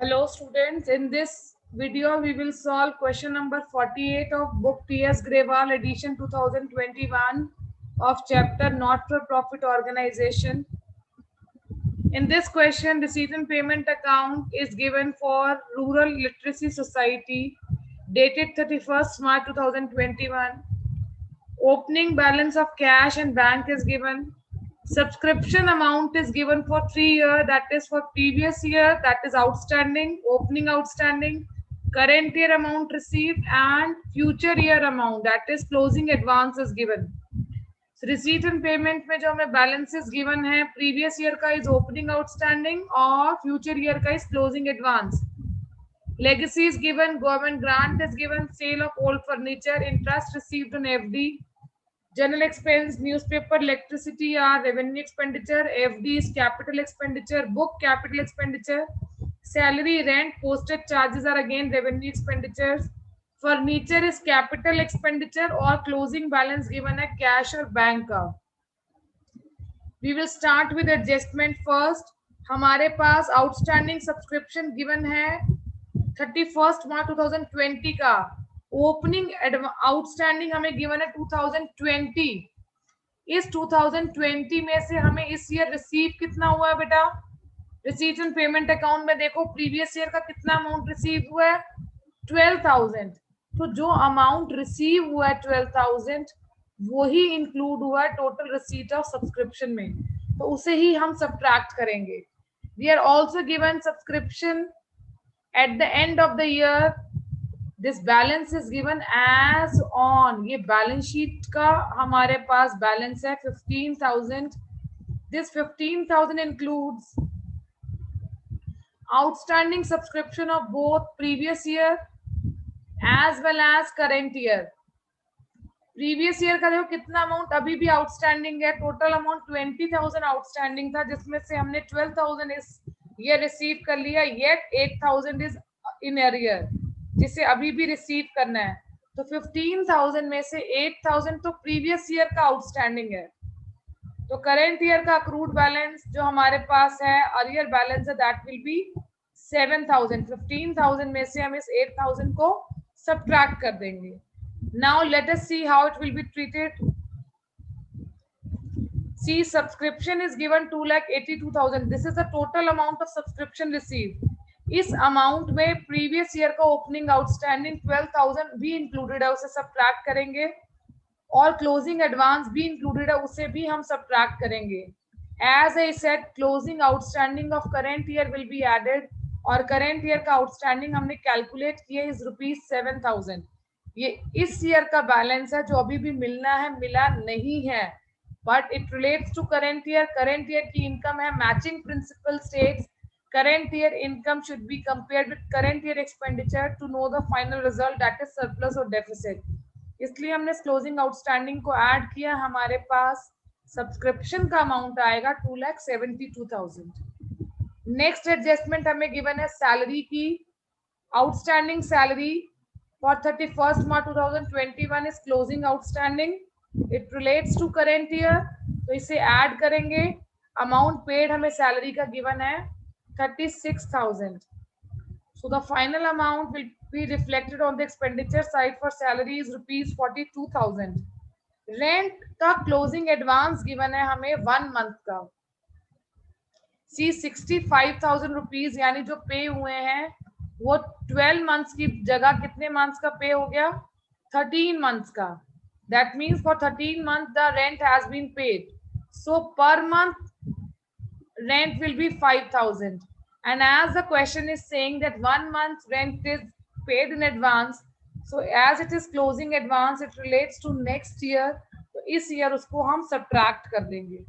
Hello students, in this video we will solve question number 48 of book T.S. Grewal edition 2021 of chapter Not for Profit Organization. In this question, receipt and payment account is given for Rural Literacy Society dated 31st March 2021. Opening balance of cash and bank is given. Subscription amount is given for 3 years, that is for previous year, that is outstanding, opening outstanding, current year amount received, and future year amount, that is closing advance is given. So receipt and payment में जो हमें balances given है, previous year का is opening outstanding और future year का is closing advance. Legacy is given, government grant is given, sale of old furniture, interest received on FD. General expense, newspaper, electricity are revenue expenditure, FD is capital expenditure, book capital expenditure, salary, rent, postage charges are again revenue expenditures, furniture is capital expenditure और closing balance given है cash और bank का. We will start with adjustment first. हमारे पास outstanding subscription given है 31st March 2020 का. Opening outstanding हमें given है 2020. इस 2020 में से हमें इस ईयर रिसीव कितना हुआ है बेटा? रिसीट एंड पेमेंट अकाउंट में देखो प्रीवियस ईयर का कितना अमाउंट रिसीव हुआ है 12,000. तो जो अमाउंट रिसीव हुआ है 12,000 वही इंक्लूड हुआ है टोटल रिसीट ऑफ सब्सक्रिप्शन में, तो उसे ही हम सब्ट्रैक्ट करेंगे. We are also given subscription at the end of the year. This balance is given as on. ये बैलेंस शीट का हमारे पास बैलेंस है 15,000. This 15,000 includes outstanding subscription of both previous year as well as current year. Previous year का देखो कितना amount अभी भी आउटस्टैंडिंग है. टोटल अमाउंट 20,000 आउटस्टैंडिंग था, जिसमें से हमने 12,000 इस ये रिसीव कर लिया, येट 8,000 इज इन एरियर जिसे अभी भी रिसीव करना है. तो 15,000 में से 8,000 तो प्रीवियस ईयर का आउटस्टैंडिंग है. तो करेंट ईयर का अक्रूड बैलेंस जो हमारे पास है, अरियर बैलेंस है, दैट विल बी 7,000. 15,000 में से हम इस 8,000 को सब्ट्रैक्ट कर देंगे. Now let us see how it will be treated. See, subscription is given 2,82,000. This is the total amount of subscription received. इस अमाउंट में प्रीवियस ईयर का ओपनिंग आउटस्टैंडिंग 12,000 भी इंक्लूडेड है, उसे सब्ट्रैक्ट करेंगे, और क्लोजिंग एडवांस भी इंक्लूडेड है, उसे भी हम सब्ट्रैक्ट करेंगे. As I said, closing outstanding of current year will be added, और करेंट ईयर का आउटस्टैंडिंग हमने कैलकुलेट किया इज ₹7,000. ये इस ईयर का बैलेंस है जो अभी भी मिलना है, मिला नहीं है, but it relates to current year. Current year की इनकम है, matching principle states current year income should be compared with current year expenditure to know the final result, that is surplus or deficit. इसलिए हमने closing outstanding को add किया. हमारे पास subscription का amount आएगा 2,72,000. Next adjustment हमें given है salary की. Outstanding salary for 31st March 2021 is closing outstanding. It relates to current year, तो इसे ऐड करेंगे. अमाउंट पेड हमें सैलरी का गिवन है 36,000. So the final amount will be reflected on the expenditure side for salary is ₹42,000. Rent का closing advance given है हमें 1 month का. See, 65,000 rupees यानी जो पे हुए हैं वो 12 months की जगह कितने months का पे हो गया? 13 months का. That means for 13 months the rent has been paid. So per month rent will be 5,000, and as the question is saying that 1 month rent is paid in advance, so as it is closing advance it relates to next year, तो इस year उसको हम subtract कर देंगे.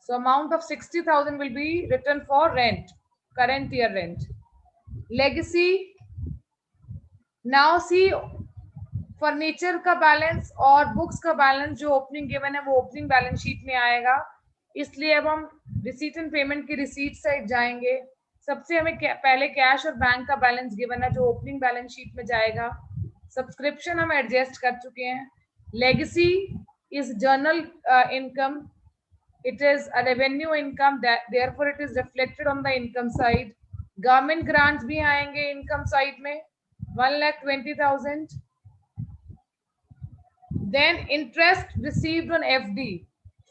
So amount of 60,000 will be written for rent, current year rent. Legacy, now see furniture का balance और books का balance जो ओपनिंग गिवन है वो ओपनिंग बैलेंस शीट में आएगा, इसलिए अब हम रिसीट एंड पेमेंट की रिसीट साइड जाएंगे. सबसे हमें पहले कैश और बैंक का बैलेंस गिवन है जो ओपनिंग बैलेंस शीट में जाएगा. सब्सक्रिप्शन हम एडजस्ट कर चुके हैं. Legacy is journal income. it is a revenue income, that therefore it is reflected on the income side. Government grants भी आएंगे income side में 1,20,000. Then interest received on FD,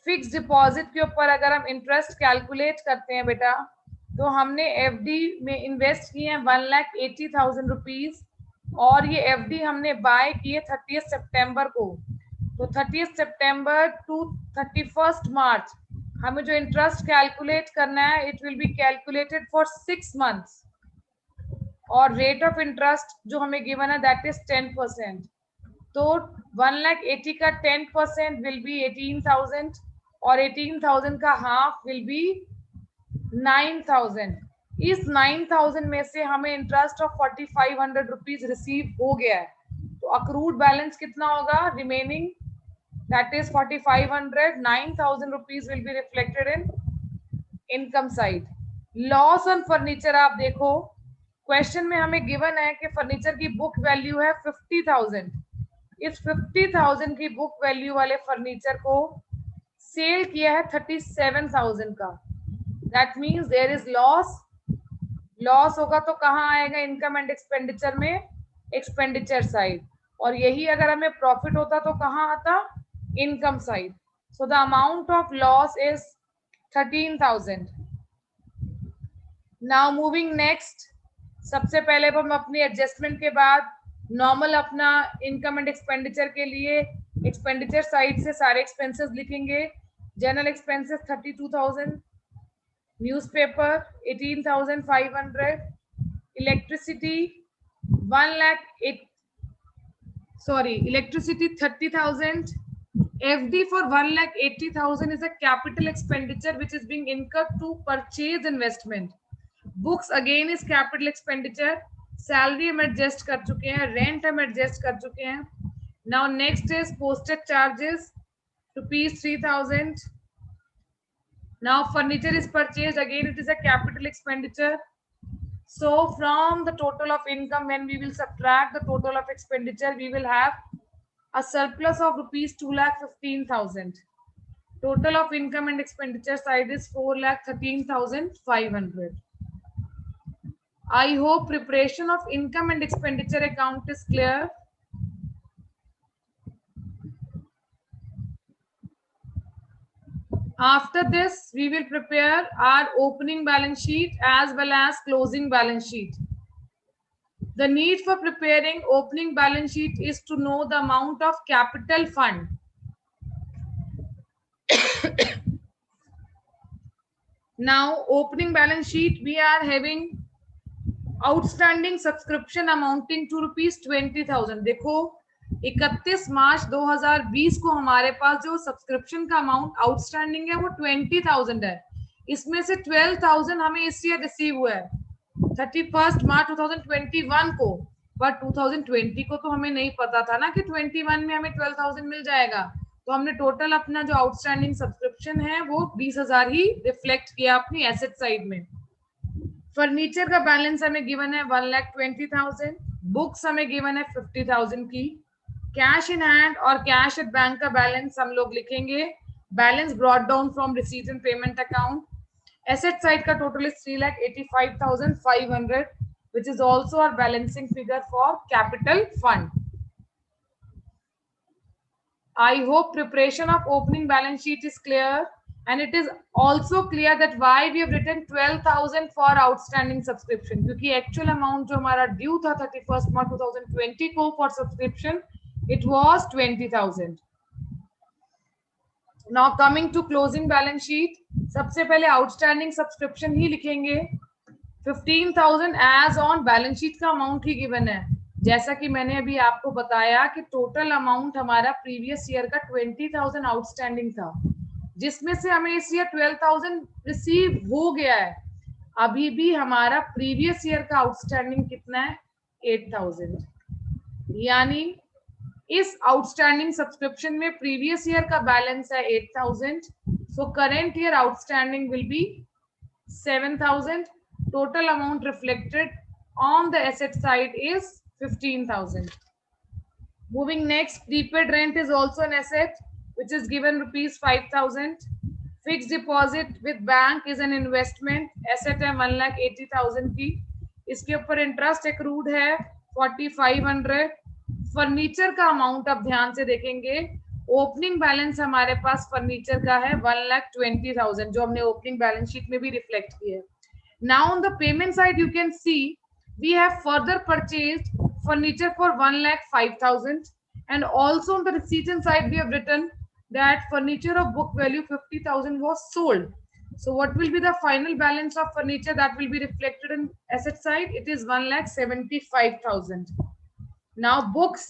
fix deposit के ऊपर अगर हम इंटरेस्ट कैलकुलेट करते हैं बेटा, तो हमने FD में इन्वेस्ट किए हैं 1,80,000 रुपीज, और ये FD हमने बाय किए 30 सितंबर को. तो 30 सितंबर टू 31 मार्च हमें जो इंटरेस्ट कैलकुलेट करना है, it will be calculated for 6 months, और रेट ऑफ इंटरेस्ट जो हमें गिवन है दैट इज 10%. तो 1,80,000 का 10% विल बी 18,000, और 18,000 का हाफ विल बी 9,000. इस 9,000 में से हमें इंटरेस्ट ऑफ 4,500 रुपीज रिसीव हो गया है. तो अक्रूड बैलेंस कितना होगा remaining, that is 4,500. 9,000 rupees will be reflected in income side. Loss on furniture आप देखो, क्वेश्चन में हमें गिवन है कि फर्नीचर की बुक वैल्यू है 50,000. इस 50,000 की बुक वैल्यू वाले फर्नीचर को सेल किया है 37,000 का. That means there is loss. Loss होगा तो कहाँ आएगा इनकम एंड एक्सपेंडिचर में, एक्सपेंडिचर साइड. और यही अगर हमें प्रॉफिट होता तो कहाँ आता, income side. So the amount of loss is 13,000. Now moving next, सबसे पहले हम अपनी एडजस्टमेंट के बाद नॉर्मल अपना इनकम एंड एक्सपेंडिचर के लिए एक्सपेंडिचर साइड से सारे एक्सपेंसेस लिखेंगे. General expenses 32,000, newspaper 18,500, electricity 30,000. FD for 1,80,000 is a capital expenditure which is being incurred to purchase investment. Books again is capital expenditure. Salary हम adjust कर चुके हैं, रेंट हम एडजस्ट कर चुके हैं. Now next is postage charges ₹3,000. Now furniture is purchase, again it is a capital expenditure. So from the total of income when we will subtract the total of expenditure, we will have a surplus of ₹2,15,000. Total of income and expenditure side is 4,13,500. I hope preparation of income and expenditure account is clear. After this, we will prepare our opening balance sheet as well as closing balance sheet. The need for preparing opening balance sheet is to know the amount of capital fund. Now, opening balance sheet, we are having outstanding subscription amounting to ₹20,000. देखो 31 मार्च 2020 को हमारे पास जो subscription का amount outstanding है वो 20,000 है. इसमें से 12,000 हमें इस ईयर रिसीव हुआ है 31 मार्च 2021 को, बट 2020 को तो हमें नहीं पता था ना कि 21 में हमें 12,000 मिल जाएगा. तो हमने टोटल अपना जो आउटस्टैंडिंग सब्सक्रिप्शन है वो 20,000 ही रिफ्लेक्ट किया अपनी एसेट साइड में. फर्नीचर का बैलेंस हमें गिवन है 1,20,000. बुक्स हमें गिवन है 50,000 की. कैश इन हैंड और कैश एट बैंक का बैलेंस हम लोग लिखेंगे, balance brought down from receipt and payment account. Asset side का total is 3,85,500 which is also our balancing figure for capital fund. I hope preparation of opening balance sheet is clear. And it is also clear that why we have written 12,000 for outstanding subscription, क्योंकि actual amount जो हमारा due था 31 March 2020 को for subscription, it was 20,000. Now coming to closing balance sheet, सबसे पहले outstanding subscription ही लिखेंगे. 15,000 as on balance sheet का amount ही given है. जैसा कि मैंने अभी आपको बताया कि total amount हमारा previous year का 20,000 outstanding था, जिसमें से हमें इस ईयर 12,000 रिसीव हो गया है. अभी भी हमारा प्रीवियस ईयर का आउटस्टैंडिंग कितना है 8,000. यानी इस आउटस्टैंडिंग सब्सक्रिप्शन में प्रीवियस ईयर का बैलेंस है 8,000. So current year outstanding will be 7,000. Total amount reflected on the asset side is 15,000. Moving next, prepaid rent is also an asset which is given ₹5,000. Fix deposit with bank is an investment, asset है 1,80,000 की, इसके ऊपर interest accrued है 4,500। Furniture का amount आप ध्यान से देखेंगे, ओपनिंग बैलेंस हमारे पास फर्नीचर का है 1,20,000 जो हमने ओपनिंग बैलेंस शीट में भी रिफ्लेक्ट किया है। Now on the payment side, you can see we have further purchased furniture for 1,05,000, and also on the receipt side we have written that furniture of book value 50,000 was sold. So what will be the final balance of furniture that will be reflected in asset side? It is 1,75,000. Now books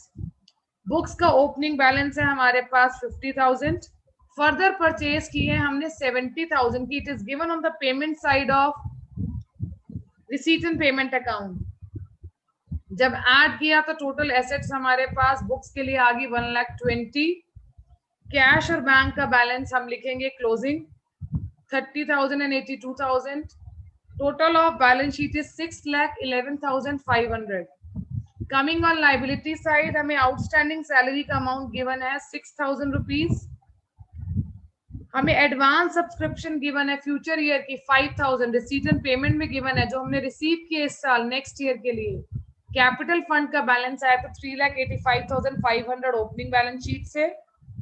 का opening balance है हमारे पास 50,000, further purchase की है हमने 70,000 की. It is given on the payment side of receipt and payment account. जब add किया तो टोटल एसेट्स हमारे पास बुक्स के लिए आ गई 1,20,000. कैश और बैंक का बैलेंस हम लिखेंगे closing 30,000 and 82,000. Total of balance sheet is 6,11,500. Coming on liability side, हमें आउटस्टैंडिंग सैलरी का अमाउंट गिवन है 6,000 रुपीज. हमें एडवांस सब्सक्रिप्शन गिवन है फ्यूचर ईयर की 5,000. रिसीट एंड पेमेंट में गिवन है जो हमने रिसीव किए इस साल नेक्स्ट ईयर के लिए. कैपिटल फंड का बैलेंस आया तो 3,85,500 ओपनिंग बैलेंस शीट से,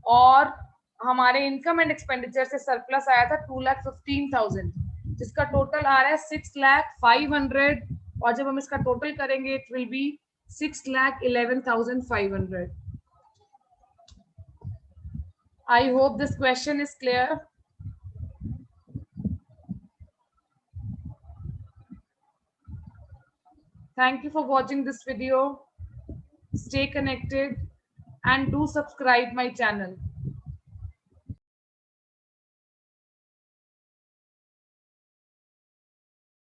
और हमारे इनकम एंड एक्सपेंडिचर से सरप्लस आया था 2,15,000, जिसका टोटल आ रहा है 6,05,000, और जब हम इसका टोटल करेंगे it will be 6,11,500. I hope this question is clear. Thank you for watching this video. Stay connected and do subscribe my channel.